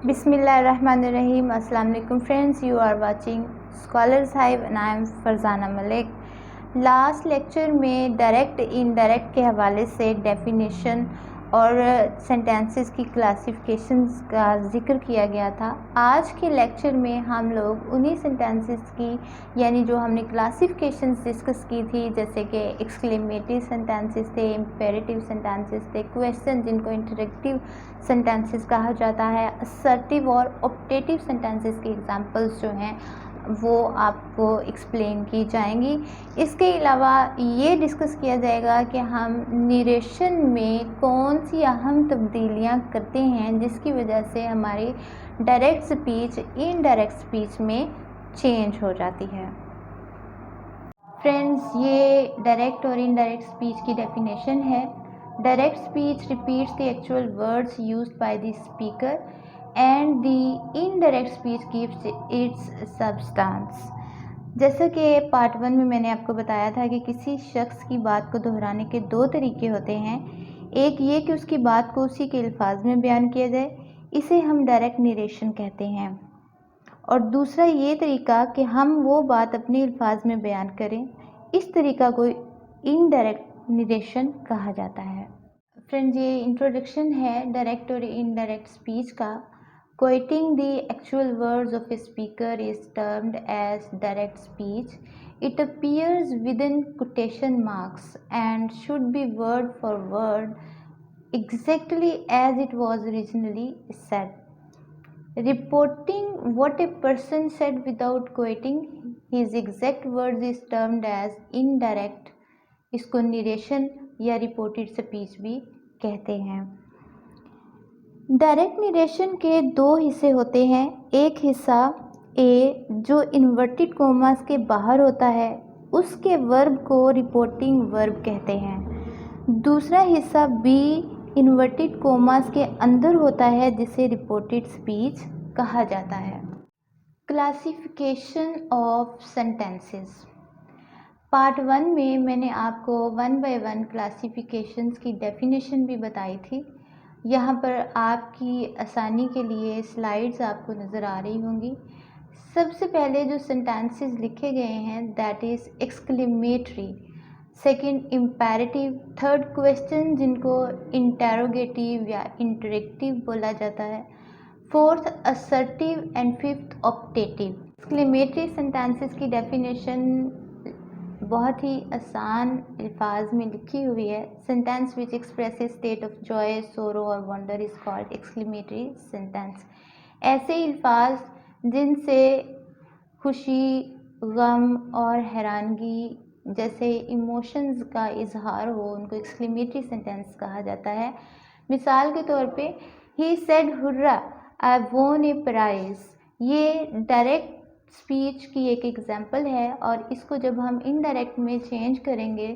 Bismillahirrahmanirrahim. Assalamu alaikum friends. You are watching Scholars Hive and I am Farzana Malik. Last lecture में direct indirect के हवाले से definition और sentences की क्लासिफिकेशंस का जिक्र किया गया था. आज के लेक्चर में हम लोग उन्हीं सेंटेंसेस की यानी जो हमने क्लासिफिकेशंस डिस्कस की थी, जैसे कि एक्सक्लेमेटरी सेंटेंसेस थे, इम्पेरेटिव सेंटेंसेस थे, क्वेश्चन जिनको इंटरेक्टिव सेंटेंसेस कहा जाता है, असर्टिव और ऑप्टेटिव सेंटेंसेस के एग्जांपल्स जो हैं वो आपको एक्सप्लेन की जाएंगी. इसके अलावा ये डिस्कस किया जाएगा कि हम नरेशन में कौन सी अहम तब्दीलियां करते हैं जिसकी वजह से हमारी डायरेक्ट स्पीच इनडायरेक्ट स्पीच में चेंज हो जाती है. फ्रेंड्स, ये डायरेक्ट और इनडायरेक्ट स्पीच की डेफिनेशन है. Direct speech repeats the actual words used by the speaker and the indirect speech gives its substance. जैसा कि पार्ट 1 में मैंने आपको बताया था कि किसी शख्स की बात को दोहराने के दो तरीके होते हैं. एक ये कि उसकी बात को उसी के अल्फाज में बयान किया जाए, इसे हम डायरेक्ट नरेशन कहते हैं. और दूसरा ये तरीका कि हम वो बात अपने अल्फाज में बयान करें, इस तरीका को इनडायरेक्ट नरेशन कहा जाता है. फ्रेंड्स, ये इंट्रोडक्शन है डायरेक्ट और इनडायरेक्ट स्पीच का. Quoting the actual words of a speaker is termed as direct speech. It appears within quotation marks and should be word for word exactly as it was originally said. Reporting what a person said without quoting his exact words is termed as indirect. इसको narration या reported speech भी कहते हैं. Direct narration के दो हिस्से होते हैं. एक हिस्सा ए जो इन्वर्टेड कोमास के बाहर होता है, उसके वर्ब को रिपोर्टिंग वर्ब कहते हैं. दूसरा हिस्सा बी इन्वर्टेड कोमास के अंदर होता है, जिसे रिपोर्टेड स्पीच कहा जाता है. Classification of sentences. पार्ट 1 में मैंने आपको 1 बाय 1 क्लासिफिकेशंस की डेफिनेशन भी बताई थी. यहाँ पर आपकी आसानी के लिए स्लाइड्स आपको नज़र आ रही होंगी. सबसे पहले जो सेंटेंसेस लिखे गए हैं that is exclamatory, second imperative, third question जिनको इंटेरोगेटिव या इंटरेक्टिव बोला जाता है, fourth assertive and fifth optative. Exclamatory sentences की डेफिनेशन बहुत ही आसान अल्फाज में लिखी हुई है. Sentence which expresses state of Joy, सोरो और wonder is called exclamatory sentence. ऐसे अल्फाज जिनसे खुशी, गम और हैरानगी जैसे इमोशंस का इजहार हो, उनको एक्सक्लेमेटरी सेंटेंस कहा जाता है. मिसाल के तौर पे ही सेड हुर्रा आई वोन ए प्राइज, ये डायरेक्ट स्पीच की एक एग्जाम्पल है. और इसको जब हम इनडायरेक्ट में चेंज करेंगे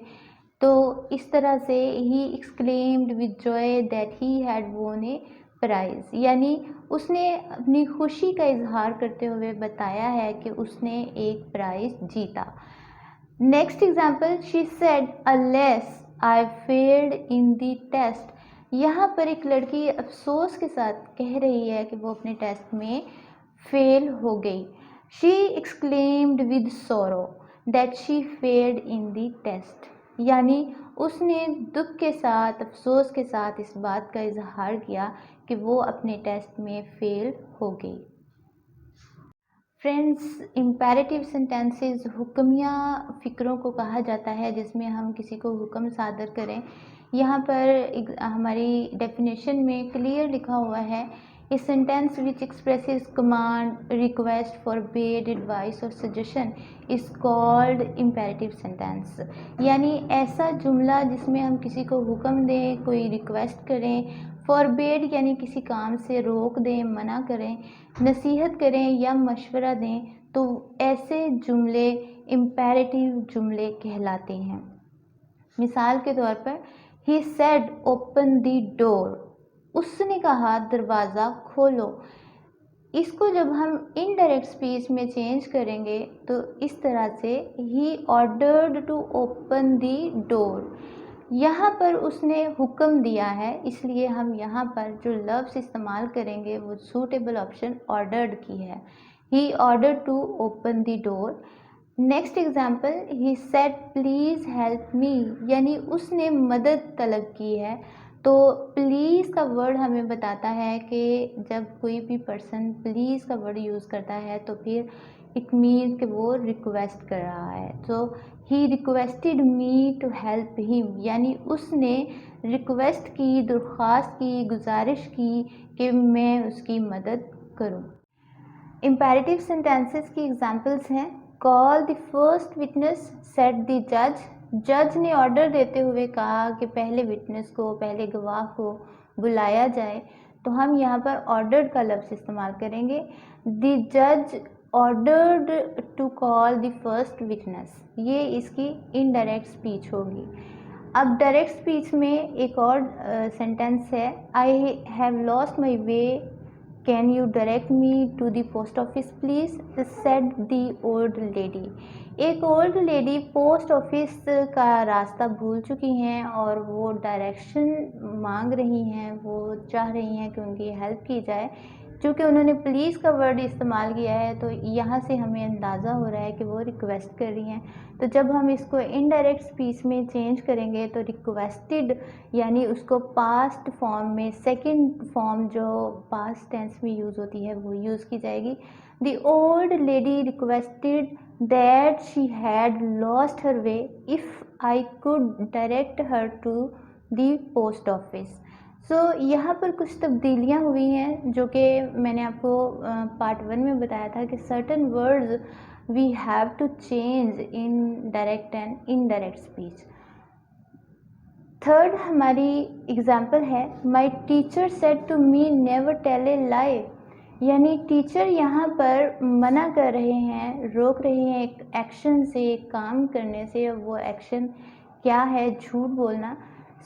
तो इस तरह से he exclaimed with joy that he had won a prize, यानी उसने अपनी खुशी का इजहार करते हुए बताया है कि उसने एक प्राइज जीता. Next example, she said unless I failed in the test. यहाँ पर एक लड़की अफसोस के साथ कह रही है कि वो अपने टेस्ट में फेल हो गई. She exclaimed with sorrow that she failed in the test. यानी उसने दुख के साथ, अफसोस के साथ इस बात का इजहार किया कि वो अपने टेस्ट में फेल हो गई. फ्रेंड्स, इम्पेरेटिव सेंटेंसेस हुक्मिया फ़िक्रों को कहा जाता है जिसमें हम किसी को हुक्म सादर करें. यहाँ पर हमारी डेफिनेशन में क्लियर लिखा हुआ है, A sentence which expresses command, request, forbade, advice or suggestion is called imperative sentence. यानी ऐसा जुमला जिसमें हम किसी को हुक्म दें, कोई रिक्वेस्ट करें, forbade यानी किसी काम से रोक दें, मना करें, नसीहत करें या मशवरा दें, तो ऐसे जुमले इम्पेरेटिव जुमले कहलाते हैं. मिसाल के तौर पर he said open the door, उसने कहा दरवाज़ा खोलो. इसको जब हम इनडायरेक्ट स्पीच में चेंज करेंगे तो इस तरह से he ordered to open the door, यहाँ पर उसने हुक्म दिया है, इसलिए हम यहाँ पर जो लफ्ज़ इस्तेमाल करेंगे वो सूटेबल ऑप्शन ऑर्डर्ड की है। He ordered to open the door. Next example, he said please help me, यानी उसने मदद तलब की है। तो प्लीज़ का वर्ड हमें बताता है कि जब कोई भी पर्सन प्लीज़ का वर्ड यूज़ करता है तो फिर इट मीन कि वो रिक्वेस्ट कर रहा है। तो he requested me to help him, यानी उसने रिक्वेस्ट की, दरख्वास्त की, गुजारिश की कि मैं उसकी मदद करूं। इम्पेरेटिव सेंटेंसेस की एग्जांपल्स हैं, call the first witness said the जज। जज ने ऑर्डर देते हुए कहा कि पहले विटनेस को, पहले गवाह को बुलाया जाए। तो हम यहाँ पर ऑर्डर्ड का लफ्ज़ इस्तेमाल करेंगे। द जज ordered to call the first witness, ये इसकी इनडायरेक्ट स्पीच होगी। अब डायरेक्ट स्पीच में एक और सेंटेंस है, I have lost my way, can you direct me to the post office please, said the old lady. एक ओल्ड लेडी पोस्ट ऑफिस का रास्ता भूल चुकी हैं और वो डायरेक्शन मांग रही हैं, वो चाह रही हैं कि उनकी हेल्प की जाए। चूँकि उन्होंने प्लीज़ का वर्ड इस्तेमाल किया है तो यहाँ से हमें अंदाज़ा हो रहा है कि वो रिक्वेस्ट कर रही हैं। तो जब हम इसको इनडायरेक्ट स्पीच में चेंज करेंगे तो रिक्वेस्टेड यानी उसको पास्ट फॉर्म में, सेकंड फॉर्म जो पास्ट टेंस में यूज़ होती है वो यूज़ की जाएगी। The old lady requested that she had lost her way, if I could direct her to the post office. So यहाँ पर कुछ तब्दीलियाँ हुई हैं जो कि मैंने आपको पार्ट 1 में बताया था कि certain words we have to change in direct and indirect speech. Third हमारी एग्जाम्पल है, my teacher said to me never tell a lie, यानी टीचर यहाँ पर मना कर रहे हैं, रोक रहे हैं एक एक्शन से, एक काम करने से। वो एक्शन क्या है? झूठ बोलना।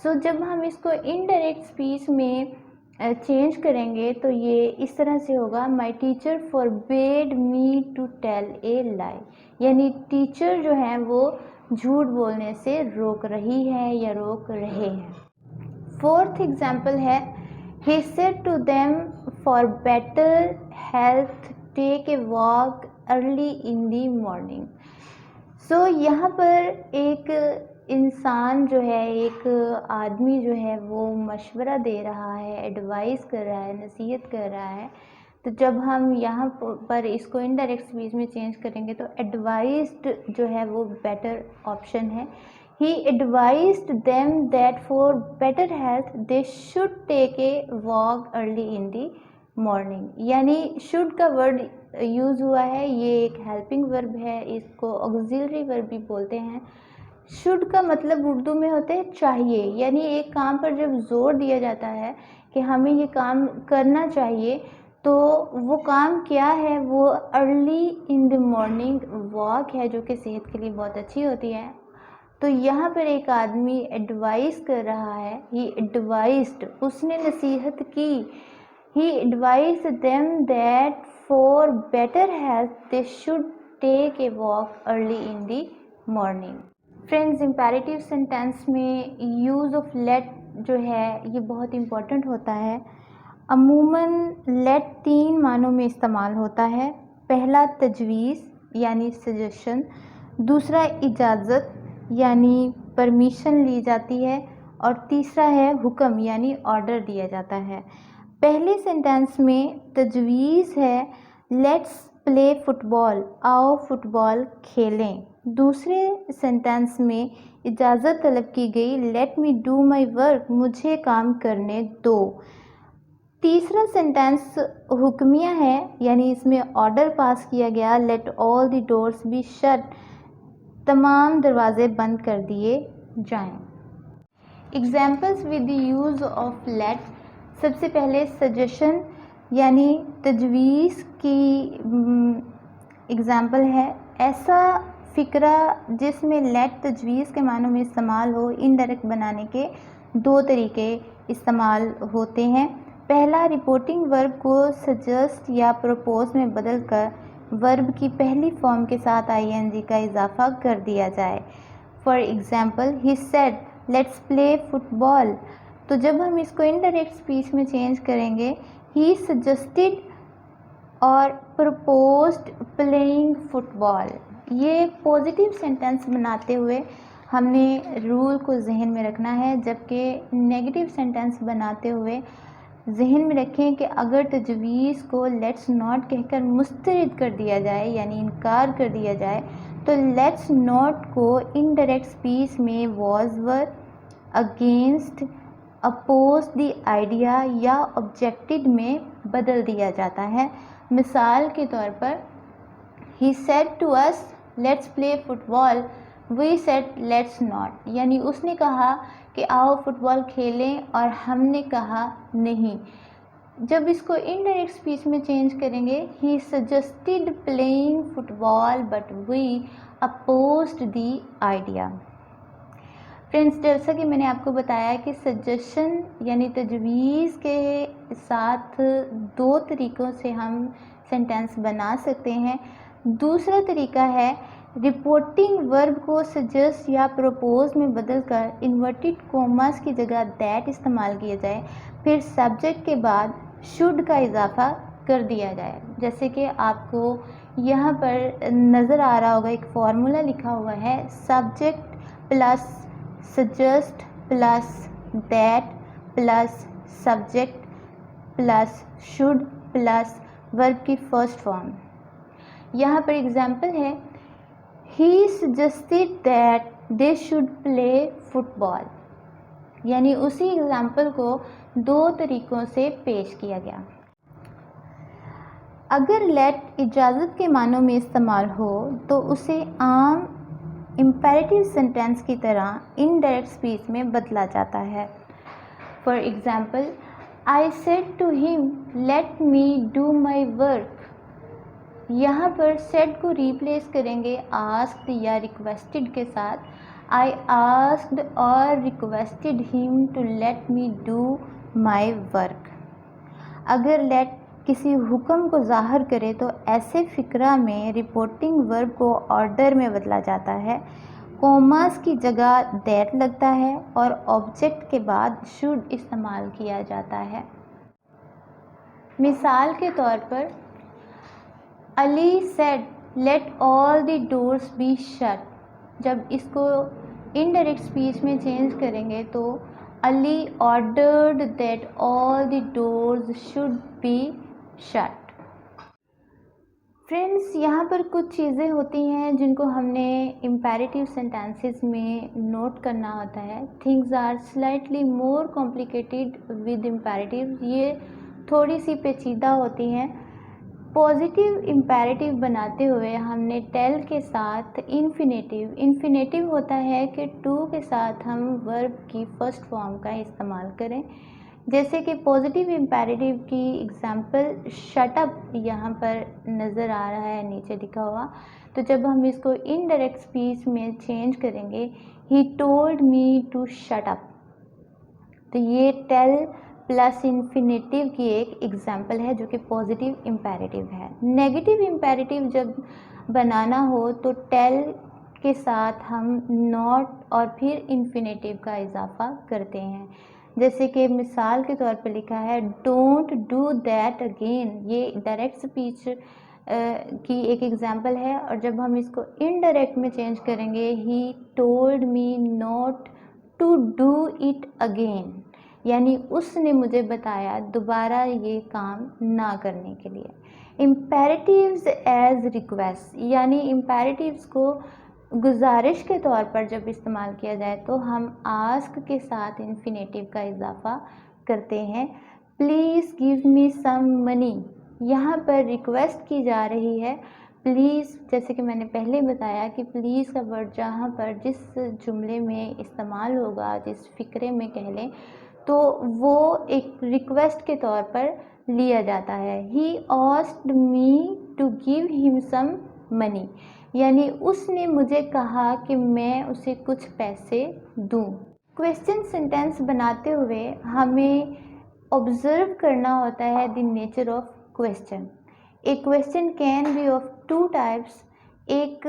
सो जब हम इसको इनडायरेक्ट स्पीच में चेंज करेंगे तो ये इस तरह से होगा, my teacher forbade me to tell a lie, यानी टीचर जो है वो झूठ बोलने से रोक रही है या रोक रहे हैं। फोर्थ एग्जाम्पल है, he said to them for better health take a walk early in the morning। सो यहाँ पर एक इंसान जो है, एक आदमी जो है वो मशवरा दे रहा है, एडवाइस कर रहा है, नसीहत कर रहा है। तो जब हम यहाँ पर इसको इनडायरेक्ट स्पीच में चेंज करेंगे तो एडवाइस्ड जो है वो बेटर ऑप्शन है। He advised them that for better health they should take a walk early in the morning, यानी should का वर्ड यूज़ हुआ है, ये एक हेल्पिंग वर्ब है, इसको ऑक्सिलरी वर्ब भी बोलते हैं। शुड का मतलब उर्दू में होते हैं चाहिए, यानी एक काम पर जब जोर दिया जाता है कि हमें ये काम करना चाहिए तो वो काम क्या है? वो early in the morning walk है जो कि सेहत के लिए बहुत अच्छी होती है। तो यहाँ पर एक आदमी एडवाइस कर रहा है, ही एडवाइज्ड, उसने नसीहत की, he advised them that for better health they should take a walk early in the morning. Friends, imperative sentence में यूज़ ऑफ लेट जो है ये बहुत इम्पॉर्टेंट होता है। अमूमन लेट 3 मानों में इस्तेमाल होता है। पहला तजवीज़ यानी सजेशन, दूसरा इजाज़त यानी परमिशन ली जाती है, और तीसरा है हुक्म यानी ऑर्डर दिया जाता है। पहले सेंटेंस में तजवीज़ है, लेट्स प्ले फुटबॉल, आओ फुटबॉल खेलें। दूसरे सेंटेंस में इजाज़त तलब की गई, late me do my work, मुझे काम करने दो। तीसरा सेंटेंस हुक्मिया है, यानी इसमें ऑर्डर पास किया गया, let all the doors be shut, तमाम दरवाजे बंद कर दिए जाएं। Examples with the use of let, सबसे पहले सजेशन यानी तजवीज़ की एग्ज़ाम्पल है, ऐसा फ़िक्रा जिसमें लेट तजवीज़ के मानों में इस्तेमाल हो। इनडायरेक्ट बनाने के 2 तरीके इस्तेमाल होते हैं। पहला, रिपोर्टिंग वर्ब को सजेस्ट या प्रपोज में बदल कर वर्ब की पहली फॉर्म के साथ ing का इजाफा कर दिया जाए। For example, he said let's play football. तो जब हम इसको इनडायरेक्ट स्पीच में चेंज करेंगे, ही सजेस्टेड और प्रपोज्ड प्लेइंग फुटबॉल। ये पॉजिटिव सेंटेंस बनाते हुए हमने रूल को जहन में रखना है, जबकि नेगेटिव सेंटेंस बनाते हुए जहन में रखें कि अगर तजवीज़ को लेट्स नॉट कहकर मुस्तरद कर दिया जाए यानी इनकार कर दिया जाए, तो लेट्स नॉट को इनडायरेक्ट स्पीच में was, were, against, oppose the idea या ऑब्जेक्टेड में बदल दिया जाता है। मिसाल के तौर पर, he said to us let's play football, we said let's not, यानी उसने कहा कि आओ फुटबॉल खेलें और हमने कहा नहीं। जब इसको इनडायरेक्ट स्पीच में चेंज करेंगे, he suggested playing football but we opposed the idea. Friends, जैसा कि मैंने आपको बताया कि सजेशन यानी तजवीज़ के साथ दो तरीक़ों से हम सेंटेंस बना सकते हैं। दूसरा तरीका है रिपोर्टिंग वर्ब को सजेस्ट या प्रपोज में बदलकर इन्वर्टेड कोमास की जगह दैट इस्तेमाल किया जाए, फिर सब्जेक्ट के बाद शुड का इजाफा कर दिया जाए। जैसे कि आपको यहाँ पर नज़र आ रहा होगा, एक फार्मूला लिखा हुआ है, subject plus suggest plus that plus subject plus should plus verb की फर्स्ट फॉर्म। यहाँ पर एग्जाम्पल है, he suggested that they should play football, यानी उसी एग्जाम्पल को दो तरीक़ों से पेश किया गया। अगर लेट इजाज़त के मानों में इस्तेमाल हो तो उसे आम इम्पेरेटिव सेंटेंस की तरह इनडायरेक्ट स्पीच में बदला जाता है। For example, I said to him let me do my work. यहाँ पर सेड को रिप्लेस करेंगे आस्क्ड या रिक्वेस्टेड के साथ। आई आस्क्ड और requested him to let me do my work. अगर लेट किसी हुक्म को ज़ाहिर करे तो ऐसे फ़िक्रा में रिपोर्टिंग वर्ब को ऑर्डर में बदला जाता है, कोमास की जगह दैट लगता है और ऑब्जेक्ट के बाद शुड इस्तेमाल किया जाता है। मिसाल के तौर पर, Ali said let all the doors be shut. जब इसको इनडायरेक्ट स्पीच में चेंज करेंगे तो Ali ordered that all the doors should be shut. Friends, यहाँ पर कुछ चीज़ें होती हैं जिनको हमने इम्पेरेटिव सेंटेंसेस में नोट करना होता है। Things are slightly more complicated with imperative, ये थोड़ी सी पेचीदा होती हैं। पॉजिटिव इम्पेरेटिव बनाते हुए हमने टेल के साथ इन्फिनेटिव होता है कि टू के साथ हम वर्ब की फर्स्ट फॉर्म का इस्तेमाल करें। जैसे कि पॉजिटिव इम्पेरेटिव की एग्जांपल शट अप यहाँ पर नज़र आ रहा है नीचे लिखा हुआ। तो जब हम इसको इनडायरेक्ट स्पीच में चेंज करेंगे, he told me to shut up, तो ये टेल प्लस इन्फिनेटिव की एक एग्जाम्पल है जो कि पॉजिटिव इम्पेरेटिव है। नेगेटिव इम्पेरेटिव जब बनाना हो तो टेल के साथ हम नॉट और फिर इन्फिनेटिव का इजाफा करते हैं। जैसे कि मिसाल के तौर पर लिखा है, डोंट डू दैट अगेन। ये डायरेक्ट स्पीच की एक एग्जाम्पल है, और जब हम इसको इनडायरेक्ट में चेंज करेंगे, he told me not to do it again, यानी उसने मुझे बताया दोबारा ये काम ना करने के लिए। इम्पेरेटिव्स एज रिक्वेस्ट, यानी इम्पेरेटिव्स को गुजारिश के तौर पर जब इस्तेमाल किया जाए तो हम आस्क के साथ इन्फिनेटिव का इजाफा करते हैं। Please give me some money, यहाँ पर रिक्वेस्ट की जा रही है। प्लीज़, जैसे कि मैंने पहले बताया कि प्लीज़ का वर्ड जहाँ पर जिस जुमले में इस्तेमाल होगा, जिस फ़िक्रे में कह लें, तो वो एक रिक्वेस्ट के तौर पर लिया जाता है। He asked me to give him some money, यानी उसने मुझे कहा कि मैं उसे कुछ पैसे दूं। क्वेश्चन सेंटेंस बनाते हुए हमें ऑब्जर्व करना होता है the nature of question. A question can be of two types. एक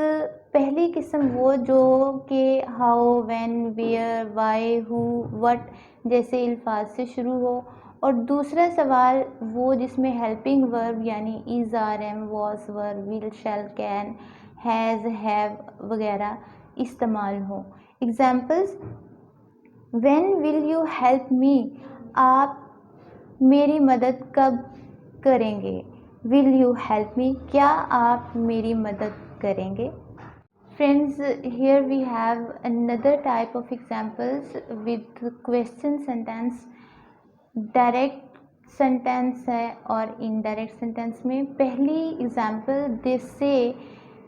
पहली किस्म वो जो कि how, when, where, why, who, what जैसे अल्फाज से शुरू हो, और दूसरा सवाल वो जिसमें हेल्पिंग वर्ब यानी is, are, am, was, were, will, shall, can, has, have वगैरह इस्तेमाल हो। Examples: when will you help me, आप मेरी मदद कब करेंगे। विल यू हेल्प मी, क्या आप मेरी मदद करेंगे। Friends, here we have another type of examples with question sentence. Direct sentence है और इनडायरेक्ट सेंटेंस में पहली example, they say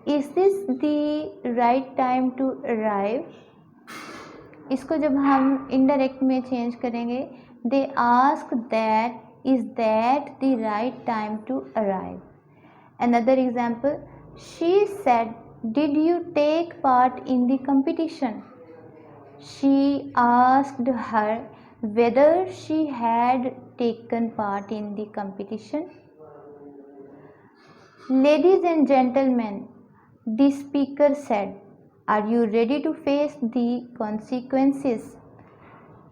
is this the right time to arrive. इसको जब हम इनडायरेक्ट में चेंज करेंगे, they ask that is that the right time to arrive. Another example, she said did you take part in the competition. She asked her whether she had taken part in the competition. Ladies and gentlemen, the speaker said, are you ready to face the consequences?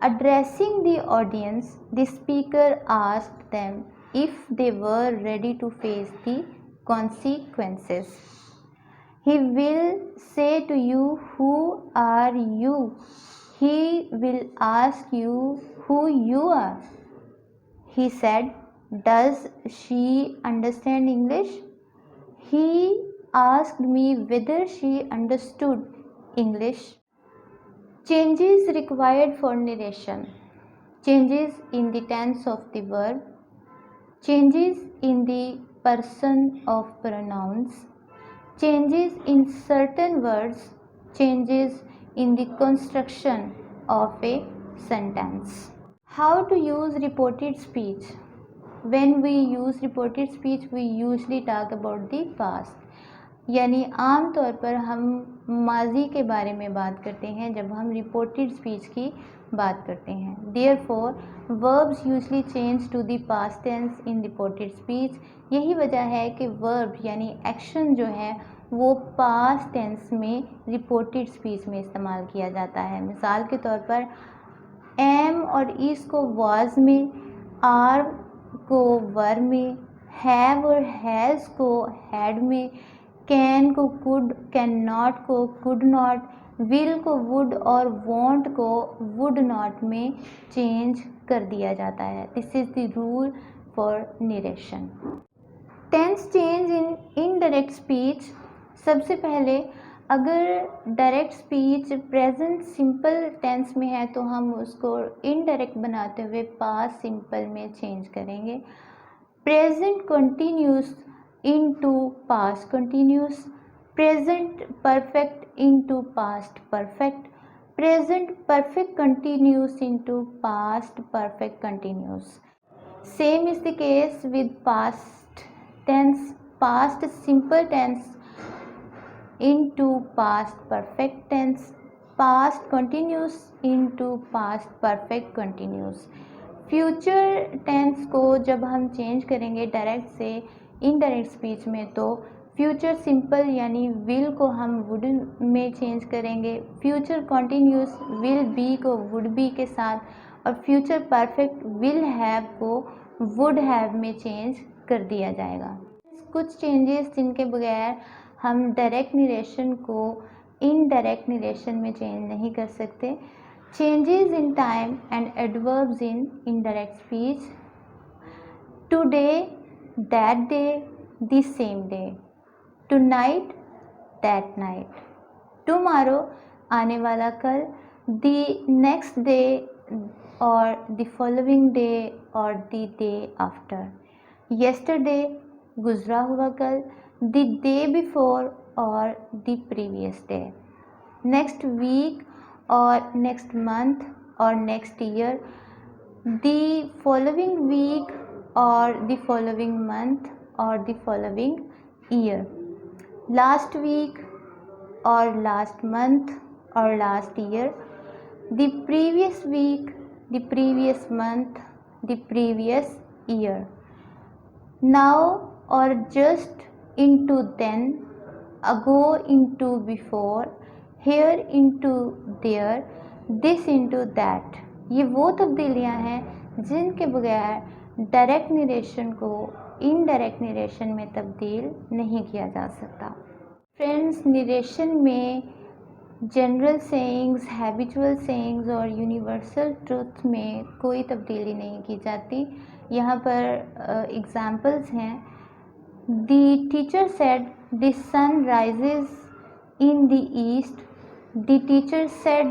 Addressing the audience, the speaker asked them if they were ready to face the consequences. He will say to you, who are you? He will ask you who you are. He said, does she understand English? He asked me whether she understood English. Changes required for narration: changes in the tense of the verb, changes in the person of pronouns, changes in certain words, changes in the construction of a sentence. How to use reported speech? When we use reported speech, we usually talk about the past. यानी आम तौर पर हम माजी के बारे में बात करते हैं जब हम रिपोर्टेड स्पीच की बात करते हैं। Therefore, verbs usually change to the past tense in reported speech. यही वजह है कि verb यानी एक्शन जो है वो पास्ट टेंस में रिपोर्टेड स्पीच में इस्तेमाल किया जाता है। मिसाल के तौर पर एम और इस को वाज में, आर को वर में, हैव और हैज़ को हैड में, कैन को कुड, कैन नॉट को कुड नॉट, विल को वुड और वॉन्ट को वुड नॉट में चेंज कर दिया जाता है। This is the rule for narration. Tense change in indirect speech. सबसे पहले अगर direct speech present simple tense में है तो हम उसको इनडायरेक्ट बनाते हुए पास्ट सिंपल में चेंज करेंगे। Present continuous into past continuous, present perfect into past perfect, present perfect continuous into past perfect continuous. Same is the case with past tense, past simple tense into past perfect tense, past continuous into past perfect continuous। Future tense को जब हम change करेंगे direct से indirect speech में तो future simple यानी will को हम वुड में चेंज करेंगे, फ्यूचर कॉन्टीन्यूस विल बी को वुड बी के साथ और फ्यूचर परफेक्ट विल हैव को वुड हैव में चेंज कर दिया जाएगा। कुछ चेंजेस जिनके बगैर हम डायरेक्ट नरेशन को इनडायरेक्ट नरेशन में चेंज नहीं कर सकते। Changes in time and adverbs in indirect speech: today, that day, the same day, tonight, that night, tomorrow आने वाला कल, द नेक्स्ट डे और द फॉलोइंग डे और द डे आफ्टर, येस्टरडे गुजरा हुआ कल, the day before or the previous day, next week or next month or next year, the following week or the following month or the following year, last week or last month or last year, the previous week, the previous month, the previous year, now or just into then, ago into before, here into there, this into that। ये वो तब्दीलियाँ हैं जिनके बगैर direct narration को indirect narration में तब्दील नहीं किया जा सकता। फ्रेंड्स, नरेशन में जनरल सेइंग्स, हैबिचुअल सेइंग्स और यूनिवर्सल ट्रुथ में कोई तब्दीली नहीं की जाती। यहाँ पर एग्जांपल्स हैं। The teacher said the sun rises in the east, the teacher said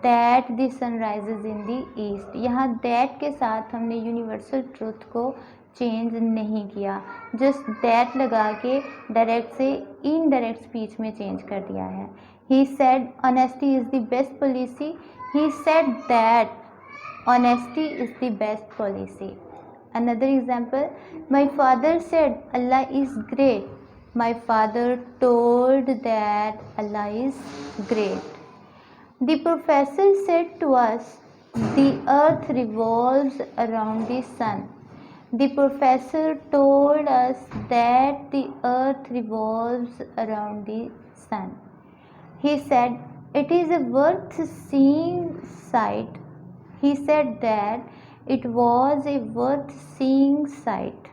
that the sun rises in the east. यहाँ दैट के साथ हमने यूनिवर्सल ट्रुथ को चेंज नहीं किया, जस्ट दैट लगा के डायरेक्ट से इनडायरेक्ट स्पीच में चेंज कर दिया है। He said honesty is the best policy. He said that honesty is the best policy. Another example, my father said Allah is great. My father told that Allah is great. The professor said to us, the earth revolves around the sun. The professor told us that the earth revolves around the sun. He said, it is a worth seeing sight. He said that it was a worth seeing sight.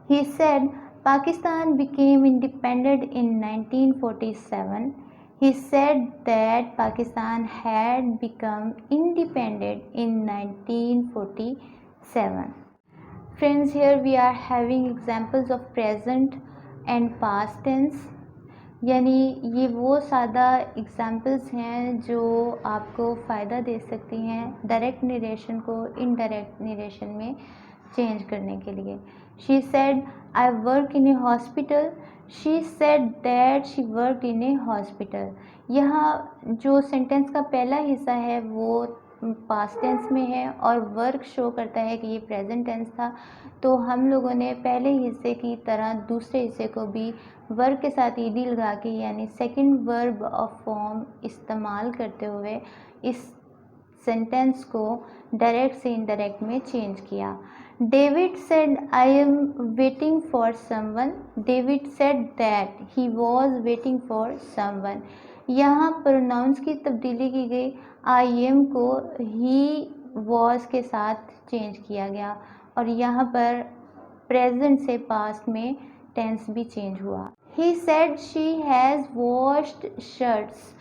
He said, Pakistan became independent in 1947. He said that Pakistan had become independent in 1947. Friends, here we are having examples of present and past tense. यानी ये वो सादा examples हैं जो आपको फ़ायदा दे सकती हैं डायरेक्ट नरेशन को इनडायरेक्ट नरेशन में चेंज करने के लिए। She said I work in A hospital, she said that she work in A hospital. यहाँ जो सेंटेंस का पहला हिस्सा है वो पास्ट टेंस में है और वर्क शो करता है कि ये प्रेजेंट टेंस था, तो हम लोगों ने पहले हिस्से की तरह दूसरे हिस्से को भी वर्क के साथ ईडी लगा के यानी सेकंड वर्ब ऑफ फॉर्म इस्तेमाल करते हुए इस सेंटेंस को डायरेक्ट से इनडायरेक्ट में चेंज किया। David said I am waiting for someone, David said that he was waiting for someone. यहाँ प्रोनाउंस की तब्दीली की गई, आई एम को ही वॉज के साथ चेंज किया गया और यहाँ पर प्रेजेंट से पास्ट में टेंस भी चेंज हुआ। He said she has washed shirts.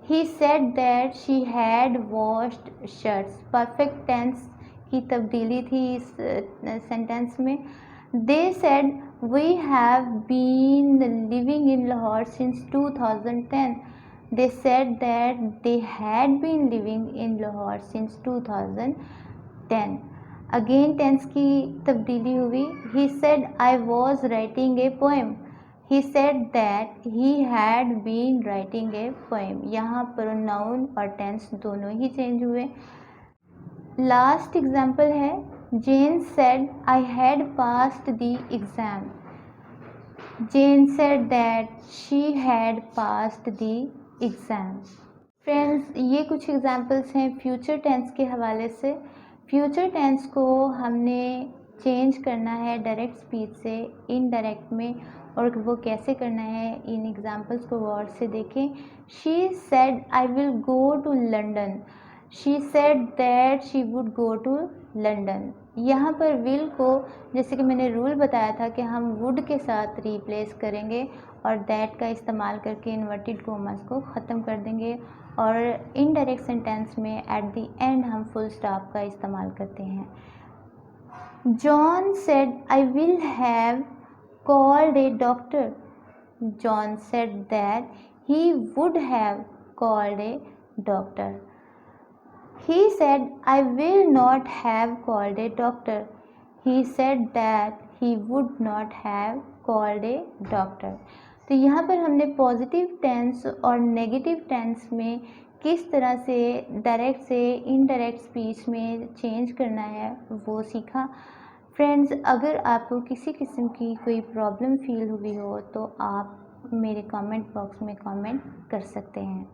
He said that she had washed shirts. Perfect tense की तब्दीली थी इस सेंटेंस में। They said we have been living in Lahore since 2010. They said that they had been living in Lahore since 2010. Again tense की तब्दीली हुई। He said I was writing a poem. He said that he had been writing a poem. यहाँ pronoun और tense दोनों ही change हुए। Last example है, Jane said I had passed the exam. Jane said that she had passed the exam. Friends, ये कुछ examples हैं future tense के हवाले से। फ्यूचर टेंस को हमने चेंज करना है डायरेक्ट स्पीच से इनडायरेक्ट में, और वो कैसे करना है इन एग्जांपल्स को गौर से देखें। She said I will go to London, she said that she would go to London. यहाँ पर विल को जैसे कि मैंने रूल बताया था कि हम वुड के साथ रिप्लेस करेंगे और दैट का इस्तेमाल करके इन्वर्टेड कोमास को ख़त्म कर देंगे, और इनडायरेक्ट सेंटेंस में एट द एंड हम फुल स्टॉप का इस्तेमाल करते हैं। John said I will have called a doctor. John said that he would have called a doctor. He said, I will not have called a doctor. He said that he would not have called a doctor. तो यहाँ पर हमने positive tense और negative tense में किस तरह से direct से इनडायरेक्ट स्पीच में चेंज करना है वो सीखा। फ्रेंड्स, अगर आपको किसी किस्म की कोई प्रॉब्लम फील हुई हो तो आप मेरे कमेंट बॉक्स में कमेंट कर सकते हैं।